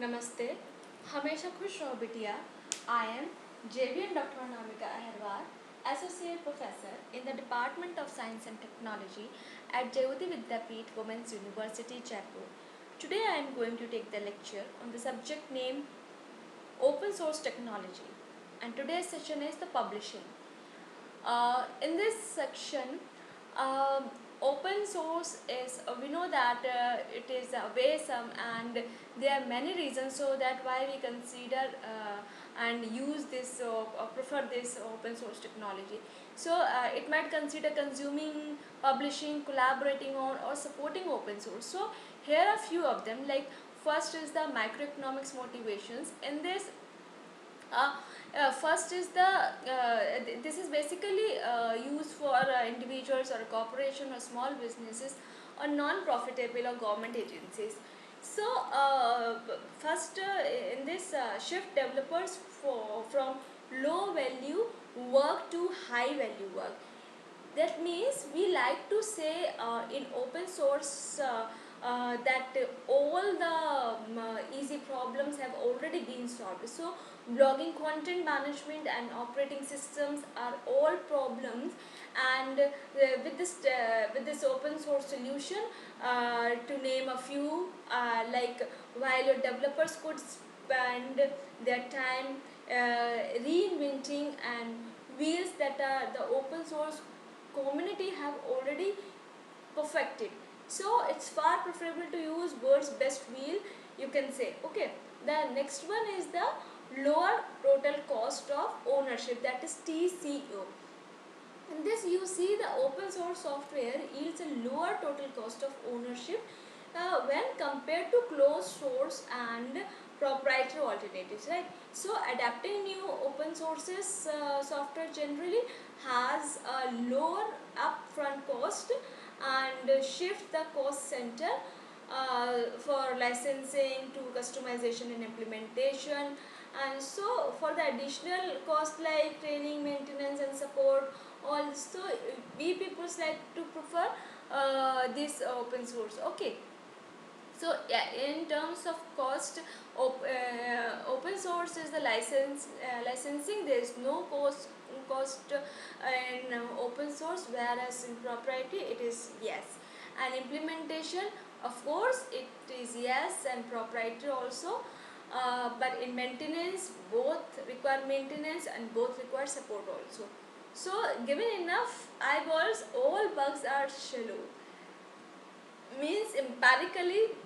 नमस्ते। हमेशा खुश रहो बिटिया। I am JVN Dr. Anamika Aherwal, Associate Professor in the Department of Science and Technology at Jayoti Vidyapeeth Women's University, Jaipur. Today I am going to take the lecture on the subject named Open Source Technology, and today's session is the publishing. In this section, um, open source is we know that it is awesome, and there are many reasons so that why we consider and use this or prefer this open source technology. So it might consider consuming, publishing, collaborating on, or supporting open source. So here are a few of them. Like, first is the microeconomics motivations. In this, first is this is basically used for individuals or a corporation or small businesses or non-profitable or government agencies. So first, in this shift developers from low value work to high value work. That means we like to say in open source that all the easy problems have already been solved. So blogging, content management and operating systems are all problems, and with this open source solution, to name a few, like, while your developers could spend their time reinventing and wheels that the open source community have already perfected. So it's far preferable to use world's best wheel, you can say. Okay, the next one is the lower total cost of ownership, that is TCO. In this, you see the open source software yields a lower total cost of ownership when compared to closed source and proprietary alternatives, right? So adapting new open sources software generally has a lower upfront cost and shift the cost center for licensing to customization and implementation. And so for the additional cost like training, maintenance and support, also we people like to prefer this open source. Okay, so yeah, in terms of cost, open source is the licensing. There is no cost in open source, whereas in proprietary it is yes. And implementation, of course, it is yes, and proprietary also. But in maintenance, both require maintenance and both require support also. So given enough eyeballs, all bugs are shallow. Means empirically,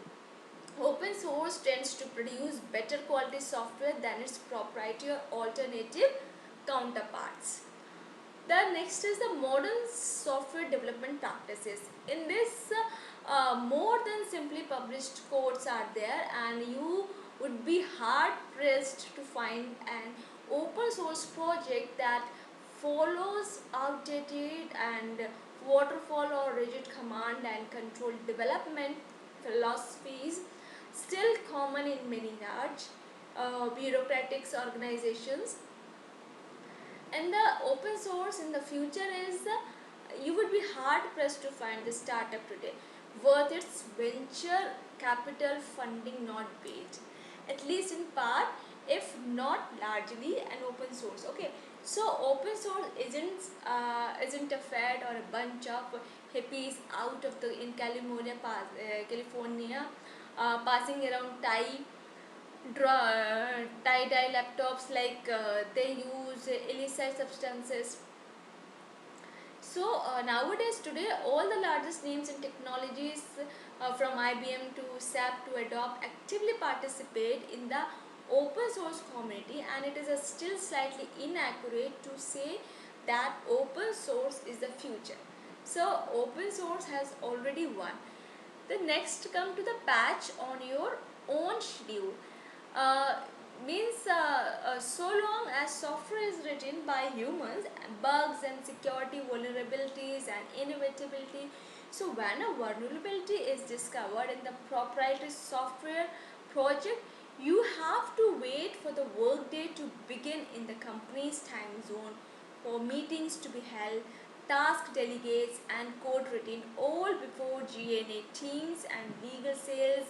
open source tends to produce better quality software than its proprietary or alternative counterparts. The next is the modern software development practices. In this, more than simply published codes are there, and you would be hard pressed to find an open source project that follows outdated and waterfall or rigid command and control development philosophies, still common in many large bureaucratic organizations. And the open source in the future is, you would be hard pressed to find the startup today worth its venture capital funding not paid, at least in part, if not largely, an open source. Okay, so open source isn't a fad or a bunch of hippies out of the in California passing around tie-dye laptops like they use illicit substances. So nowadays, today, all the largest names in technologies, from IBM to SAP to Adobe, actively participate in the open source community, and it is still slightly inaccurate to say that open source is the future. So open source has already won. The next, come to the patch on your own schedule. uh, Means so long as software is written by humans, bugs and security vulnerabilities and inevitability. So when a vulnerability is discovered in the proprietary software project, you have to wait for the workday to begin in the company's time zone, for meetings to be held, task delegates and code written, all before GNA teams and legal sales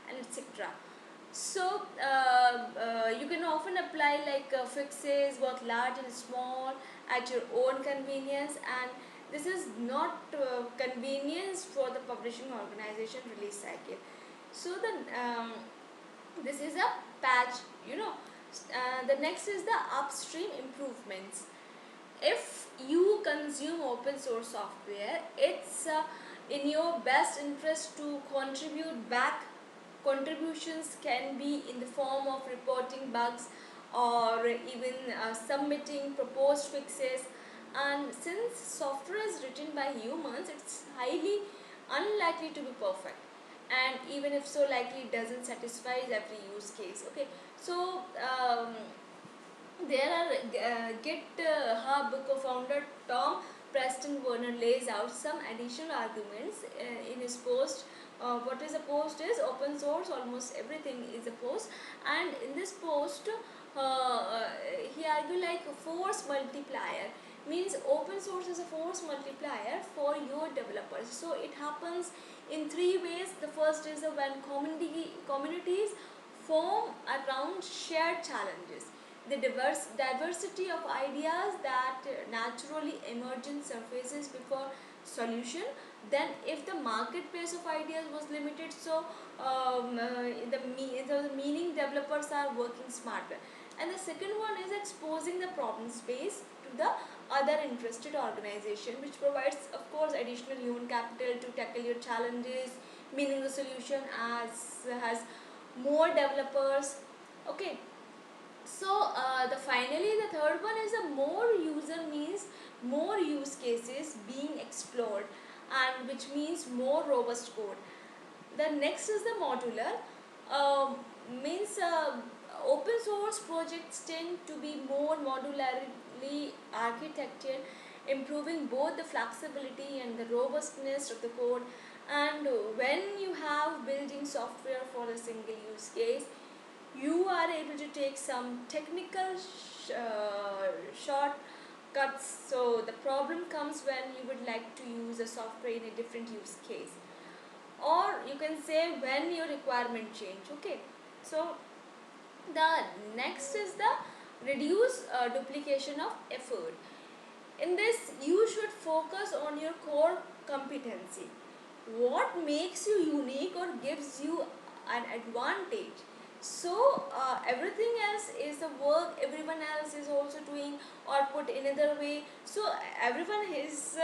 and etc. So you can often apply like fixes both large and small at your own convenience, and this is not convenience for the publishing organization release cycle. So this is a patch, you know. The next is the upstream improvements. If you consume open source software, it's in your best interest to contribute back. Contributions can be in the form of reporting bugs or even submitting proposed fixes. And since software is written by humans, it's highly unlikely to be perfect, and even if so, likely doesn't satisfy every use case. Okay, so there are GitHub co-founder Tom Preston Werner lays out some additional arguments in his post. What is a post is open source, almost everything is a post, and in this post he argued like a force multiplier, means open source is a force multiplier for your developers. So it happens in three ways. The first is when communities form around shared challenges, the diversity of ideas that naturally emerge in surfaces before solution. Then if the marketplace of ideas was limited, so the meaning developers are working smarter. And the second one is exposing the problem space to the other interested organization, which provides of course additional human capital to tackle your challenges, meaning the solution as has more developers. Okay, so the finally the third one is a more user, means more use cases being explored, and which means more robust code. The next is the modular, um, means open source projects tend to be more modularly architected, improving both the flexibility and the robustness of the code. And when you have building software for a single use case, you are able to take some technical shortcuts. So the problem comes when you would like to use a software in a different use case, or you can say when your requirement change. Okay, so the next is the reduce duplication of effort. In this, you should focus on your core competency, what makes you unique or gives you an advantage. So everything else is the work everyone else is also doing, or put another way, so everyone has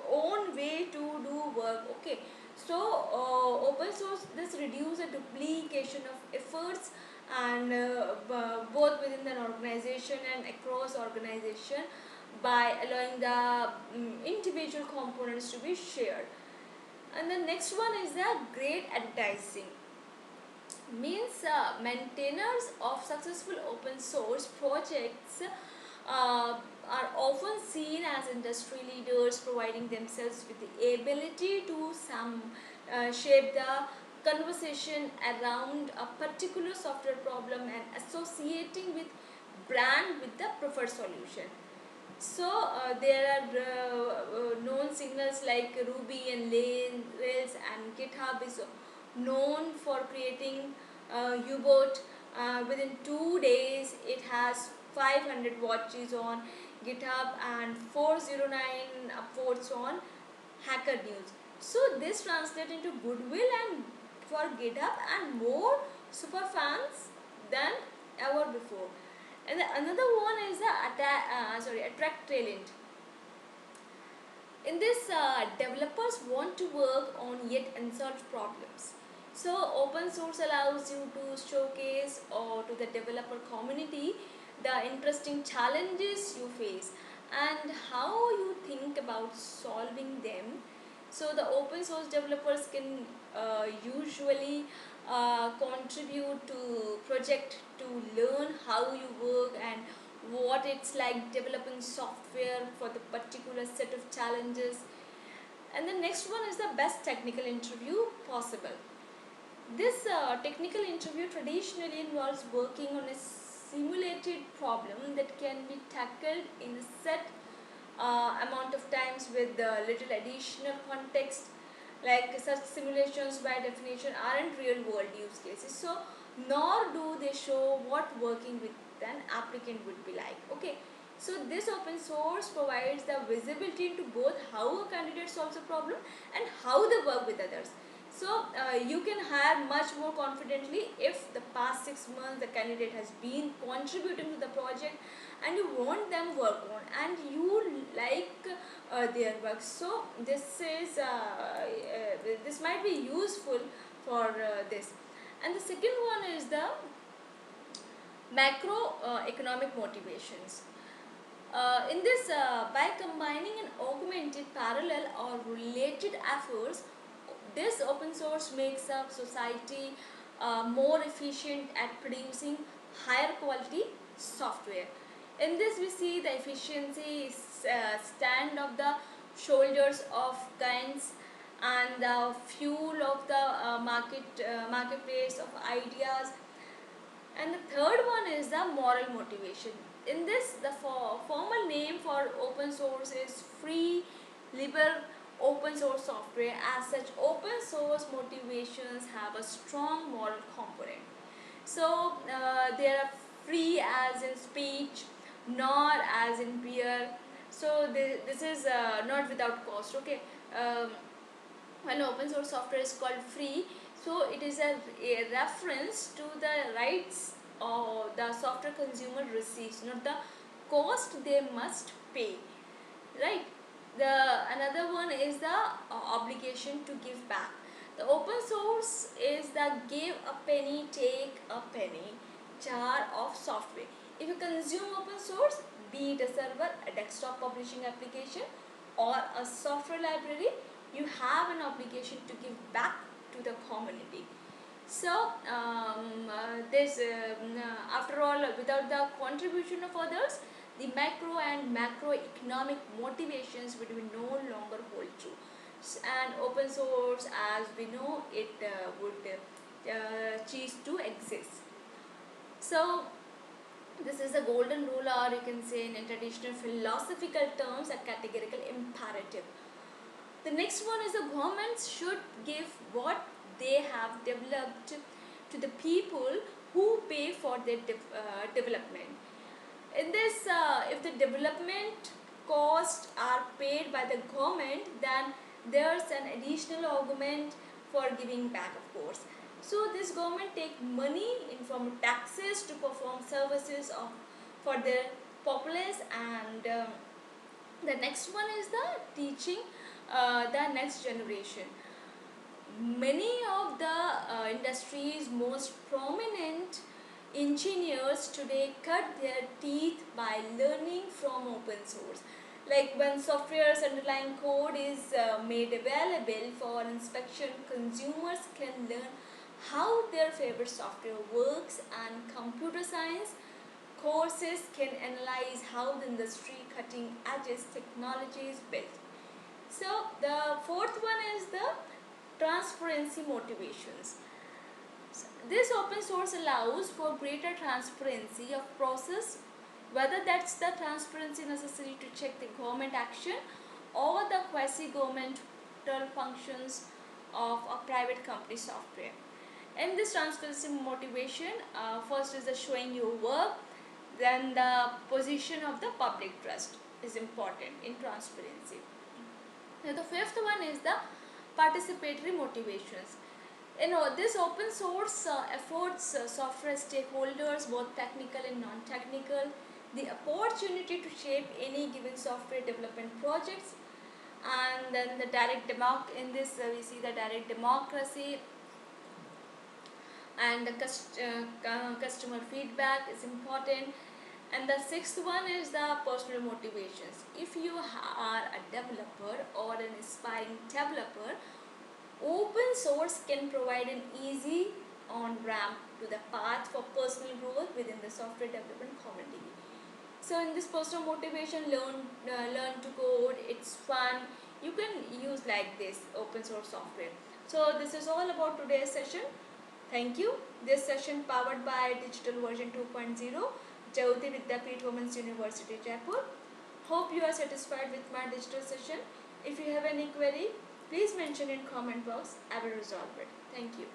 own way to do work. Okay, so open source this reduce the duplication of efforts, and both within an organization and across organization, by allowing the individual components to be shared. And the next one is the great advertising, means maintainers of successful open source projects are often seen as industry leaders, providing themselves with the ability to shape the conversation around a particular software problem and associating with brand with the preferred solution. So there are known signals like Ruby and Rails, and GitHub is known for creating U-boat. Within 2 days, it has 500 watches on GitHub and 409 upvotes on Hacker News. So this translates into goodwill and for GitHub and more super fans than ever before. And the another one is the attract talent. In this, developers want to work on yet unsolved problems. So open source allows you to showcase or to the developer community the interesting challenges you face and how you think about solving them. So the open source developers can usually contribute to project to learn how you work and what it's like developing software for the particular set of challenges. And the next one is the best technical interview possible. This technical interview traditionally involves working on a simulated problem that can be tackled in a set amount of times with little additional context. Like such simulations by definition aren't real world use cases, so nor do they show what working with an applicant would be like. Okay, so this open source provides the visibility into both how a candidate solves a problem and how they work with others. So you can hire much more confidently if the past 6 months the candidate has been contributing to the project and you want them work on and you like their work. So this might be useful for this. And the second one is the macro economic motivations. In this, by combining and augmented parallel or related efforts, this open source makes a society more efficient at producing higher quality software. In this, we see the efficiency stand of the shoulders of kinds and the fuel of the marketplace of ideas. And the third one is the moral motivation. In this, the formal name for open source is free, liberal, open source software. As such, open source motivations have a strong moral component. So they are free as in speech, nor as in beer. So this is not without cost. Okay. When open source software is called free, so it is a reference to the rights or the software consumer receives, not the cost they must pay, right? The another one is the obligation to give back. The open source is the give a penny take a penny jar of software. If you consume open source, be it a server, a desktop publishing application, or a software library, you have an obligation to give back to the community. So after all, without the contribution of others, the macro and macroeconomic motivations would be no longer hold true. And open source, as we know, it would cease to exist. So this is a golden rule, or you can say in traditional philosophical terms, a categorical imperative. The next one is the governments should give what they have developed to the people who pay for their development. In this, if the development costs are paid by the government, then there's an additional argument for giving back, of course. So this government take money in form of taxes to perform services for their populace. And the next one is the teaching the next generation. Many of the industry's most prominent engineers today cut their teeth by learning from open source. Like when software's underlying code is made available for inspection, consumers can learn how their favorite software works, and computer science courses can analyze how the industry cutting edge technology is built. So the fourth one is the transparency motivations. This open source allows for greater transparency of process, whether that's the transparency necessary to check the government action or the quasi-governmental functions of a private company software. In this transparency motivation, first is the showing your work, then the position of the public trust is important in transparency. Now the fifth one is the participatory motivations. This open source affords software stakeholders, both technical and non-technical, the opportunity to shape any given software development projects. And then the in this we see the direct democracy, and the customer feedback is important. And the sixth one is the personal motivations. If you are a developer or an aspiring developer, open source can provide an easy on ramp to the path for personal growth within the software development community. So in this personal motivation, learn to code, it's fun, you can use like this open source software. So this is all about today's session. Thank you. This session powered by Digital Version 2.0, Jayoti Vidyapeeth Women's University, Jaipur. Hope you are satisfied with my digital session. If you have any query, please mention in comment box. I will resolve it. Thank you.